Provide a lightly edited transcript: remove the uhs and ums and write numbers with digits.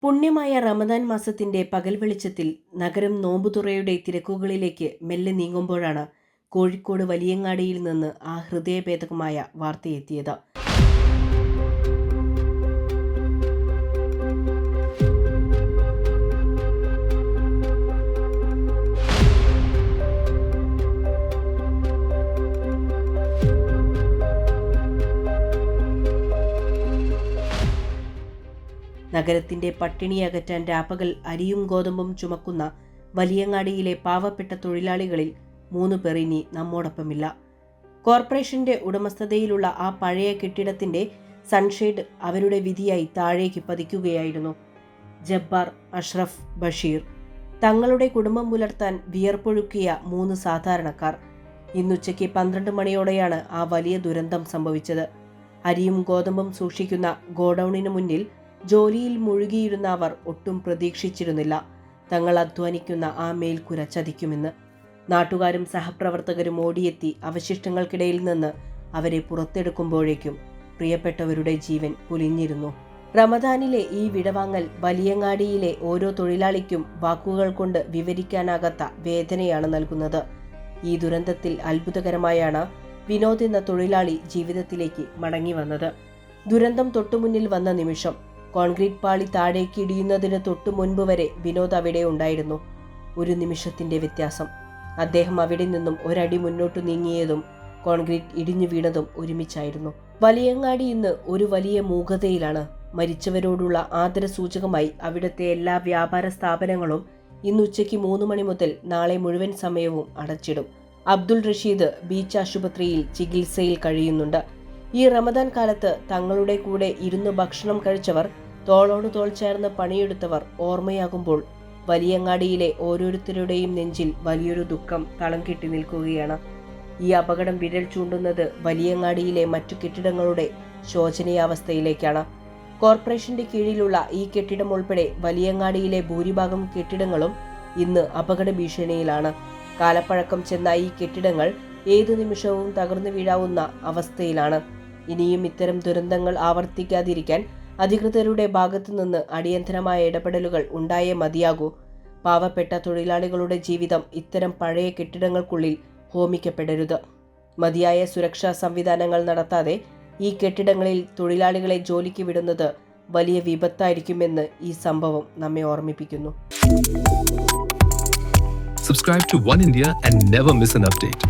പുണ്യമായ റമദാൻ മാസത്തിന്റെ പകൽ വെളിച്ചത്തിൽ നഗരം നോമ്പുതുറയുടെ തിരക്കുകളിലേക്ക് മെല്ലെ നീങ്ങുമ്പോഴാണ് കോഴിക്കോട് വലിയങ്ങാടിയിൽ നിന്ന് ആ ഹൃദയഭേദകമായ വാർത്തയെത്തിയത്. നഗരത്തിന്റെ പട്ടിണി അകറ്റാൻ രാപ്പകൽ അരിയും ഗോതമ്പും ചുമക്കുന്ന വലിയങ്ങാടിയിലെ പാവപ്പെട്ട തൊഴിലാളികളിൽ 3 പേർ ഇനി നമ്മോടൊപ്പമില്ല. കോർപ്പറേഷന്റെ ഉടമസ്ഥതയിലുള്ള ആ പഴയ കെട്ടിടത്തിന്റെ സൺഷെയ്ഡ് അവരുടെ വിധിയായി താഴേക്ക് പതിക്കുകയായിരുന്നു. ജബ്ബാർ, അഷ്റഫ്, ബഷീർ, തങ്ങളുടെ കുടുംബം പുലർത്താൻ വിയർപ്പൊഴുക്കിയ 3 സാധാരണക്കാർ. ഇന്നുച്ചയ്ക്ക് 12 മണിയോടെയാണ് ആ വലിയ ദുരന്തം സംഭവിച്ചത്. അരിയും ഗോതമ്പും സൂക്ഷിക്കുന്ന ഗോഡൌണിന് മുന്നിൽ ജോലിയിൽ മുഴുകിയിരുന്ന അവർ ഒട്ടും പ്രതീക്ഷിച്ചിരുന്നില്ല തങ്ങൾ അധ്വാനിക്കുന്ന ആ മേൽക്കുര ചതിക്കുമെന്ന്. നാട്ടുകാരും സഹപ്രവർത്തകരും ഓടിയെത്തി അവശിഷ്ടങ്ങൾക്കിടയിൽ നിന്ന് അവരെ പുറത്തെടുക്കുമ്പോഴേക്കും പ്രിയപ്പെട്ടവരുടെ ജീവൻ പൊലിഞ്ഞിരുന്നു. റമദാനിലെ ഈ വിടവാങ്ങൽ വലിയങ്ങാടിയിലെ ഓരോ തൊഴിലാളിക്കും വാക്കുകൾ കൊണ്ട് വിവരിക്കാനാകാത്ത വേദനയാണ് നൽകുന്നത്. ഈ ദുരന്തത്തിൽ അത്ഭുതകരമായാണ് വിനോദ് എന്ന തൊഴിലാളി ജീവിതത്തിലേക്ക് മടങ്ങി വന്നത്. ദുരന്തം തൊട്ടുമുന്നിൽ വന്ന നിമിഷം കോൺക്രീറ്റ് പാളി താഴേക്ക് ഇടിയുന്നതിന് തൊട്ടു മുൻപ് വരെ വിനോദ് അവിടെ ഉണ്ടായിരുന്നു. ഒരു നിമിഷത്തിന്റെ വ്യത്യാസം. അദ്ദേഹം അവിടെ നിന്നും ഒരടി മുന്നോട്ട് നീങ്ങിയതും കോൺക്രീറ്റ് ഇടിഞ്ഞു വീണതും ഒരുമിച്ചായിരുന്നു. വലിയങ്ങാടി ഇന്ന് ഒരു വലിയ മൂകതയിലാണ്. മരിച്ചവരോടുള്ള ആദരസൂചകമായി അവിടുത്തെ എല്ലാ വ്യാപാര സ്ഥാപനങ്ങളും ഇന്ന് ഉച്ചയ്ക്ക് 3 മണി മുതൽ നാളെ മുഴുവൻ സമയവും അടച്ചിടും. അബ്ദുൾ റഷീദ് ബീച്ച് ആശുപത്രിയിൽ ചികിത്സയിൽ കഴിയുന്നുണ്ട്. ഈ റമദാൻ കാലത്ത് തങ്ങളുടെ കൂടെ ഇരുന്ന് ഭക്ഷണം കഴിച്ചവർ, തോളോട് തോൾ ചേർന്ന് പണിയെടുത്തവർ ഓർമ്മയാകുമ്പോൾ വലിയങ്ങാടിയിലെ ഓരോരുത്തരുടെയും നെഞ്ചിൽ വലിയൊരു ദുഃഖം തളം കെട്ടി നിൽക്കുകയാണ്. ഈ അപകടം വിരൽ ചൂണ്ടുന്നത് വലിയങ്ങാടിയിലെ മറ്റു കെട്ടിടങ്ങളുടെ ശോചനീയാവസ്ഥയിലേക്കാണ്. കോർപ്പറേഷന്റെ കീഴിലുള്ള ഈ കെട്ടിടം ഉൾപ്പെടെ വലിയങ്ങാടിയിലെ ഭൂരിഭാഗം കെട്ടിടങ്ങളും ഇന്ന് അപകട ഭീഷണിയിലാണ്. കാലപ്പഴക്കം ചെന്ന ഈ കെട്ടിടങ്ങൾ ഏതു നിമിഷവും തകർന്നു വീഴാവുന്ന അവസ്ഥയിലാണ്. ഇനിയും ഇത്തരം ദുരന്തങ്ങൾ ആവർത്തിക്കാതിരിക്കാൻ അധികൃതരുടെ ഭാഗത്തു നിന്ന് അടിയന്തരമായ ഇടപെടലുകൾ ഉണ്ടായേ മതിയാകൂ. പാവപ്പെട്ട തൊഴിലാളികളുടെ ജീവിതം ഇത്തരം പഴയ കെട്ടിടങ്ങൾക്കുള്ളിൽ ഹോമിക്കപ്പെടരുത്. മതിയായ സുരക്ഷാ സംവിധാനങ്ങൾ നടത്താതെ ഈ കെട്ടിടങ്ങളിൽ തൊഴിലാളികളെ ജോലിക്ക് വിടുന്നത് വലിയ വിപത്തായിരിക്കുമെന്ന് ഈ സംഭവം നമ്മെ ഓർമ്മിപ്പിക്കുന്നു. Subscribe to One India and never miss an update.